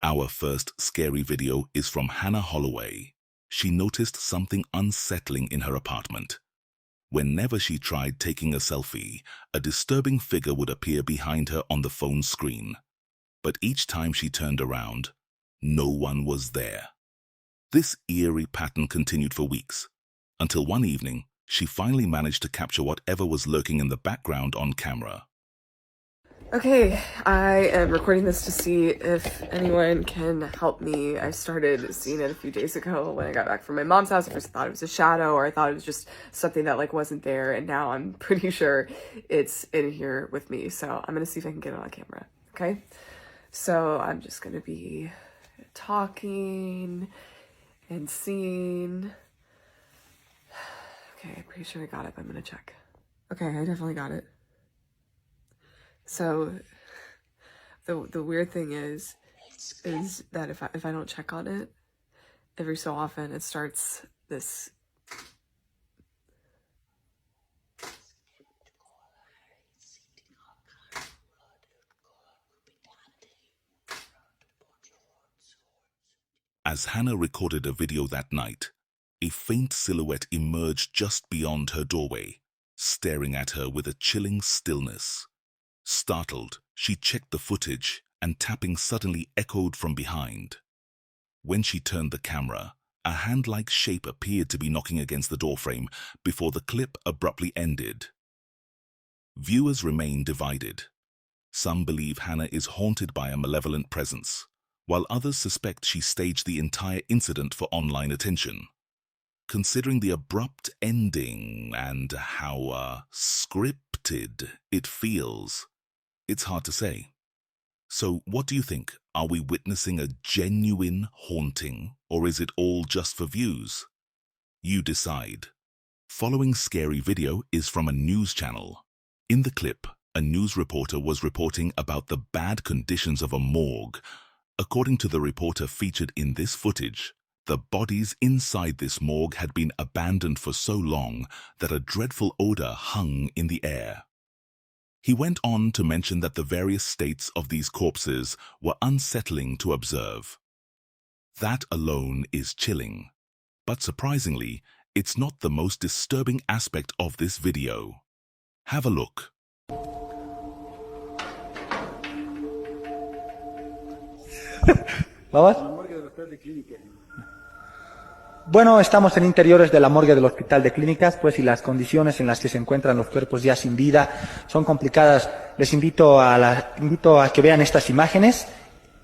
Our first scary video is from Hannah Holloway. She noticed something unsettling in her apartment. Whenever she tried taking a selfie, a disturbing figure would appear behind her on the phone screen. But each time she turned around, no one was there. This eerie pattern continued for weeks, until one evening, she finally managed to capture whatever was lurking in the background on camera. Okay, I am recording this to see if anyone can help me. I started seeing it a few days ago when I got back from my mom's house. I first thought it was a shadow, or I thought it was just something that wasn't there, and now I'm pretty sure it's in here with me. So I'm gonna see if I can get it on camera, okay? So I'm just gonna be talking and seeing. Okay, I'm pretty sure I got it, but I'm gonna check. Okay, I definitely got it. So the weird thing is that if I don't check on it, every so often it starts this. As Hannah recorded a video that night, a faint silhouette emerged just beyond her doorway, staring at her with a chilling stillness. Startled, she checked the footage, and tapping suddenly echoed from behind. When she turned the camera, a hand-like shape appeared to be knocking against the doorframe before the clip abruptly ended. Viewers remain divided. Some believe Hannah is haunted by a malevolent presence, while others suspect she staged the entire incident for online attention. Considering the abrupt ending and how scripted it feels, it's hard to say. So what do you think? Are we witnessing a genuine haunting, or is it all just for views? You decide. Following scary video is from a news channel. In the clip, a news reporter was reporting about the bad conditions of a morgue. According to the reporter featured in this footage, the bodies inside this morgue had been abandoned for so long that a dreadful odor hung in the air. He went on to mention that the various states of these corpses were unsettling to observe. That alone is chilling, but surprisingly, it's not the most disturbing aspect of this video. Have a look. ¿Vamos? Bueno, estamos en interiores de la morgue del Hospital de Clínicas, pues y las condiciones en las que se encuentran los cuerpos ya sin vida son complicadas. Les invito a que vean estas imágenes.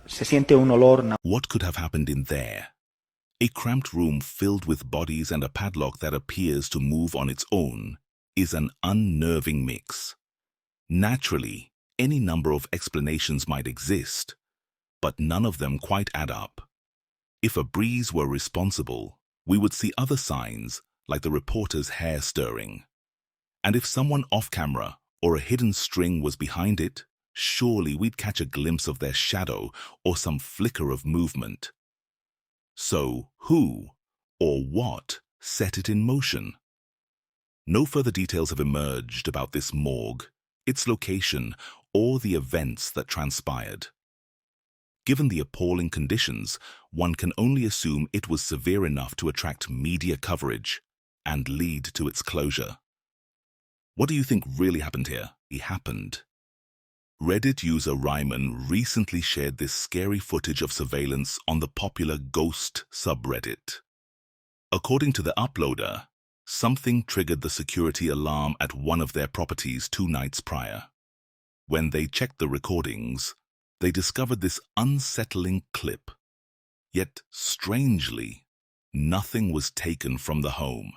Se siente un olor. What could have happened in there? A cramped room filled with bodies and a padlock that appears to move on its own is an unnerving mix. Naturally, any number of explanations might exist, but none of them quite add up. If a breeze were responsible, we would see other signs, like the reporter's hair stirring. And if someone off-camera or a hidden string was behind it, surely we'd catch a glimpse of their shadow or some flicker of movement. So who or what set it in motion? No further details have emerged about this morgue, its location, or the events that transpired. Given the appalling conditions, one can only assume it was severe enough to attract media coverage and lead to its closure. What do you think really happened here? It happened. Reddit user Ryman recently shared this scary footage of surveillance on the popular Ghost subreddit. According to the uploader, something triggered the security alarm at one of their properties 2 nights prior. When they checked the recordings, they discovered this unsettling clip. Yet, strangely, nothing was taken from the home.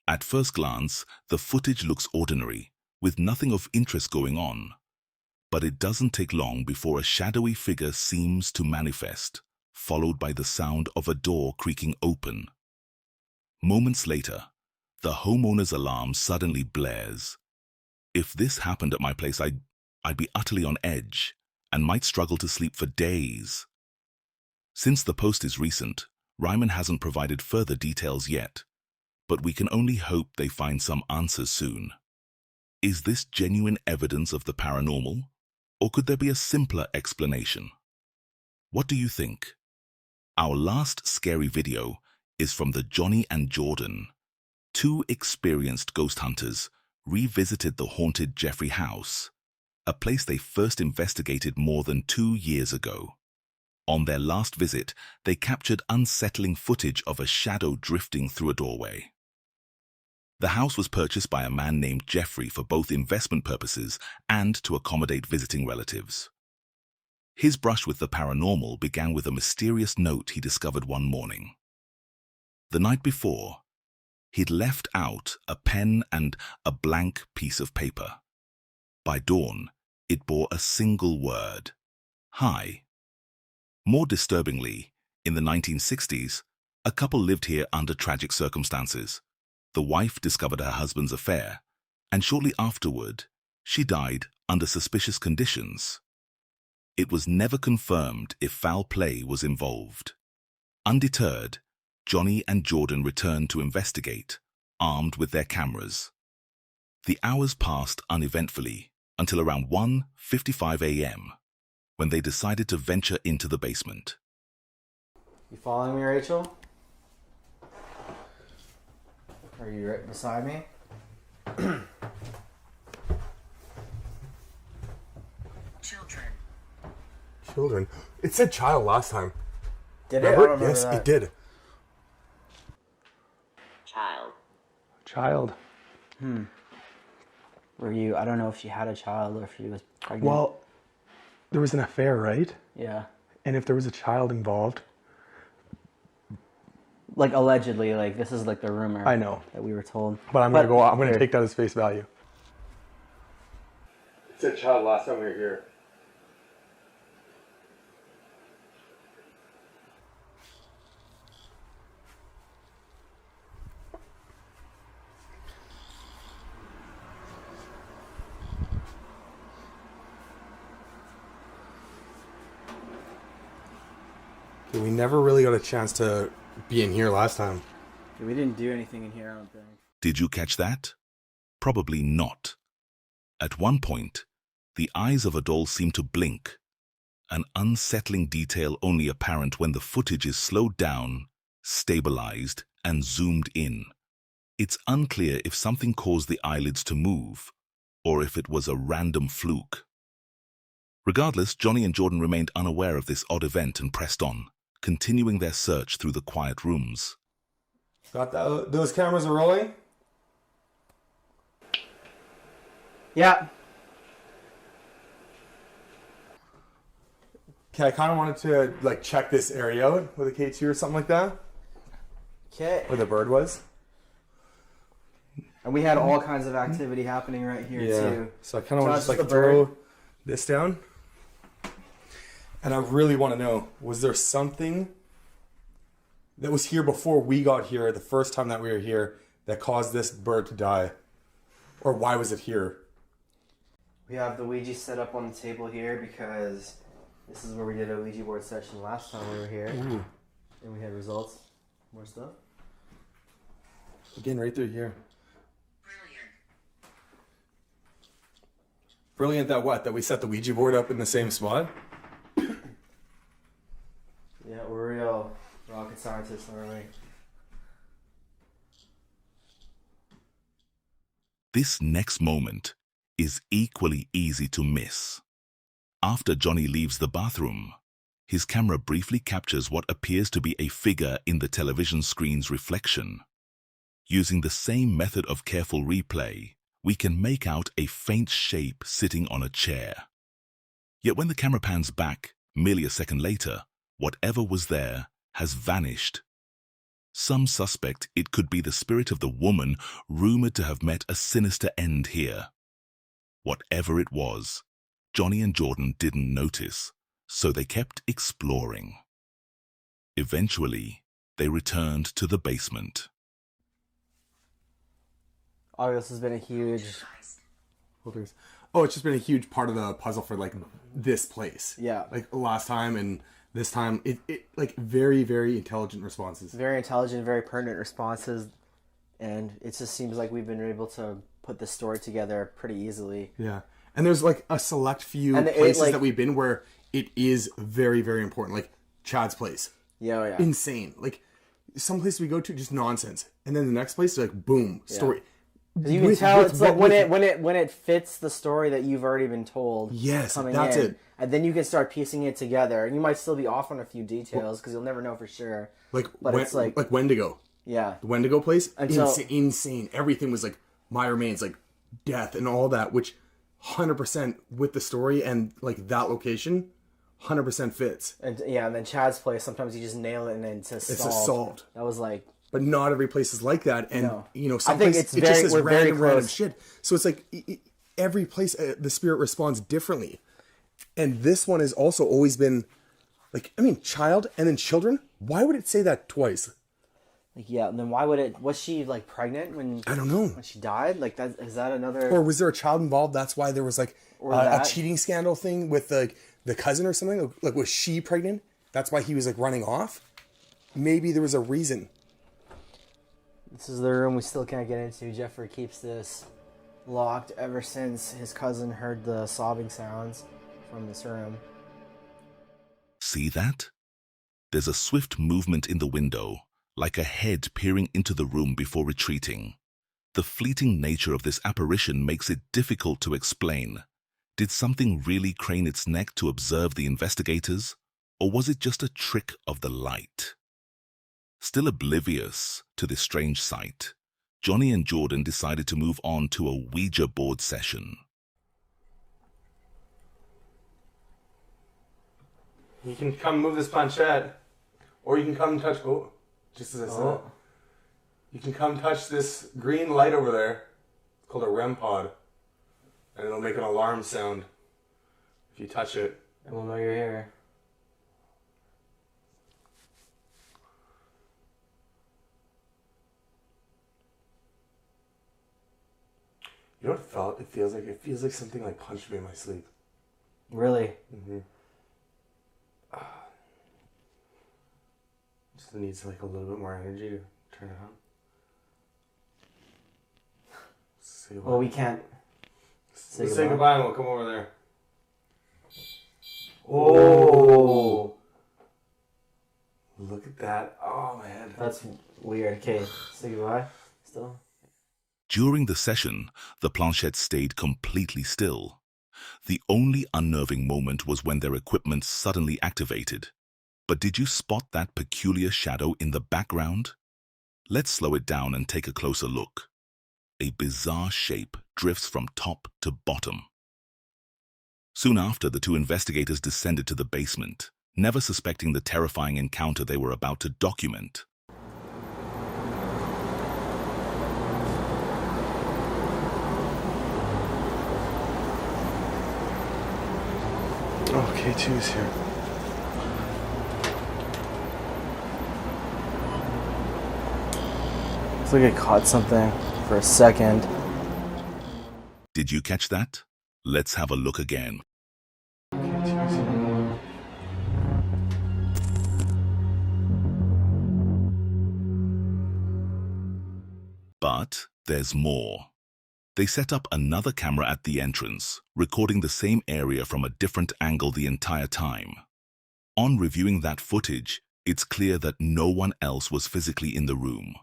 At first glance, the footage looks ordinary, with nothing of interest going on. But it doesn't take long before a shadowy figure seems to manifest, followed by the sound of a door creaking open. Moments later, the homeowner's alarm suddenly blares. If this happened at my place, I'd be utterly on edge and might struggle to sleep for days. Since the post is recent, Ryman hasn't provided further details yet, but we can only hope they find some answers soon. Is this genuine evidence of the paranormal, or could there be a simpler explanation? What do you think? Our last scary video is from the Johnny and Jordan. Two experienced ghost hunters revisited the haunted Jeffrey house, a place they first investigated more than 2 years ago. On their last visit, they captured unsettling footage of a shadow drifting through a doorway. The house was purchased by a man named Jeffrey for both investment purposes and to accommodate visiting relatives. His brush with the paranormal began with a mysterious note he discovered one morning. The night before, he'd left out a pen and a blank piece of paper. By dawn, it bore a single word: "Hi." More disturbingly, in the 1960s, a couple lived here under tragic circumstances. The wife discovered her husband's affair, and shortly afterward, she died under suspicious conditions. It was never confirmed if foul play was involved. Undeterred, Johnny and Jordan returned to investigate, armed with their cameras. The hours passed uneventfully until around 1:55 a.m., when they decided to venture into the basement. You following me, Rachel? Are you right beside me? Children? It said child last time. Did it? I Remember? don't remember Yes, that. it did. Child. Were you? I don't know if she had a child or if she was pregnant. Well, there was an affair, right? Yeah. And if there was a child involved, Like allegedly, like this is like the rumor. I know. That we were told. But I'm gonna here. take that as face value. It said child last time we were here. We never really got a chance to be in here last time. We didn't do anything in here, I don't think. Did you catch that? Probably not. At one point, the eyes of a doll seem to blink, an unsettling detail only apparent when the footage is slowed down, stabilized, and zoomed in. It's unclear if something caused the eyelids to move, or if it was a random fluke. Regardless, Johnny and Jordan remained unaware of this odd event and pressed on, continuing their search through the quiet rooms. Got that? Those cameras are rolling? Yeah. Okay, I kind of wanted to like check this area out with a K2 or something like that, Okay. where the bird was. And we had all kinds of activity happening right here too. So I kind of want to Not just like just the bird. throw this down. And I really want to know, was there something that was here before we got here, the first time that we were here, that caused this bird to die? Or why was it here? We have the Ouija set up on the table here because this is where we did a Ouija board session last time we were here. Ooh. And we had results. More stuff. Again, right through here. Brilliant that what? That we set the Ouija board up in the same spot? Yeah, we're real rocket scientists, aren't we? This next moment is equally easy to miss. After Johnny leaves the bathroom, his camera briefly captures what appears to be a figure in the television screen's reflection. Using the same method of careful replay, we can make out a faint shape sitting on a chair. Yet when the camera pans back, merely a second later, whatever was there has vanished. Some suspect it could be the spirit of the woman rumored to have met a sinister end here. Whatever it was, Johnny and Jordan didn't notice, so they kept exploring. Eventually, they returned to the basement. Oh, this has been a huge... Oh, it's just been a huge part of the puzzle for like this place. Yeah. Like last time and this time, it like very, very intelligent responses. Very intelligent, very pertinent responses. And it just seems like we've been able to put this story together pretty easily. Yeah. And there's like a select few places that we've been where it is very, very important. Like Chad's place. Yeah, yeah. Insane. Like some place we go to, just nonsense. And then the next place, like boom, story. You can tell it's like when it fits the story that you've already been told. Yes, coming that's in, it. And then you can start piecing it together. And you might still be off on a few details because you'll never know for sure. It's like Wendigo. Yeah. The Wendigo place, Until, insane. Everything was like my remains, like death and all that, which 100% with the story and like that location, 100% fits. And then Chad's place, sometimes you just nail it and then it's just solved. That was like... But not every place is like that, and some I think places it's just says we're very random close. shit. So it's like every place the spirit responds differently, and this one has also always been like, I mean, child and then children. Why would it say that twice? Like, yeah, and then why would it? Was she like pregnant when? I don't know. When she died, like that is that another? Or was there a child involved? That's why there was like a cheating scandal thing with the cousin or something. Like, was she pregnant? That's why he was like running off. Maybe there was a reason. This is the room we still can't get into. Jeffrey keeps this locked ever since his cousin heard the sobbing sounds from this room. See that? There's a swift movement in the window, like a head peering into the room before retreating. The fleeting nature of this apparition makes it difficult to explain. Did something really crane its neck to observe the investigators? Or was it just a trick of the light? Still oblivious to this strange sight, Johnny and Jordan decided to move on to a Ouija board session. You can come move this planchette, or you can come touch. Oh, just as I said, you can come touch this green light over there. It's called a REM pod, and it'll make an alarm sound if you touch it. And we'll know you're here. You know what it felt? It feels like something like punched me in my sleep. Really? Mm-hmm. Just needs like a little bit more energy to turn it on. Well, we can't. Let's say goodbye and we'll come over there. Oh! Look at that. Oh, man. That's weird. Okay, say goodbye. Still? During the session, the planchette stayed completely still. The only unnerving moment was when their equipment suddenly activated. But did you spot that peculiar shadow in the background? Let's slow it down and take a closer look. A bizarre shape drifts from top to bottom. Soon after, the two investigators descended to the basement, never suspecting the terrifying encounter they were about to document. Oh, K2's here. Looks like I caught something for a second. Did you catch that? Let's have a look again. K2's here. But there's more. They set up another camera at the entrance, recording the same area from a different angle the entire time. On reviewing that footage, it's clear that no one else was physically in the room.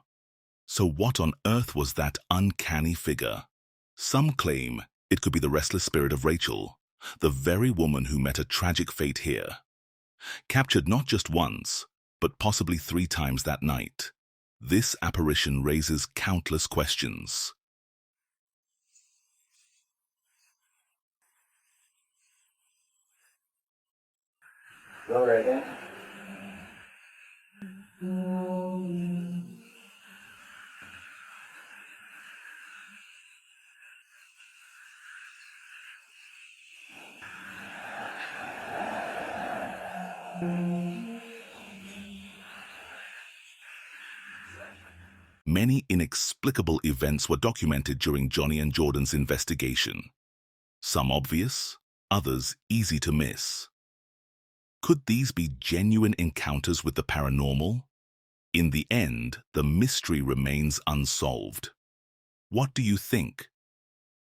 So what on earth was that uncanny figure? Some claim it could be the restless spirit of Rachel, the very woman who met a tragic fate here. Captured not just once, but possibly 3 times that night, this apparition raises countless questions. All right then. many inexplicable events were documented during Johnny and Jordan's investigation. Some obvious, others easy to miss. Could these be genuine encounters with the paranormal? In the end, the mystery remains unsolved. What do you think?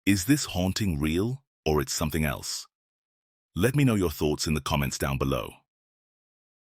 Is this haunting real, or it's something else? Let me know your thoughts in the comments down below.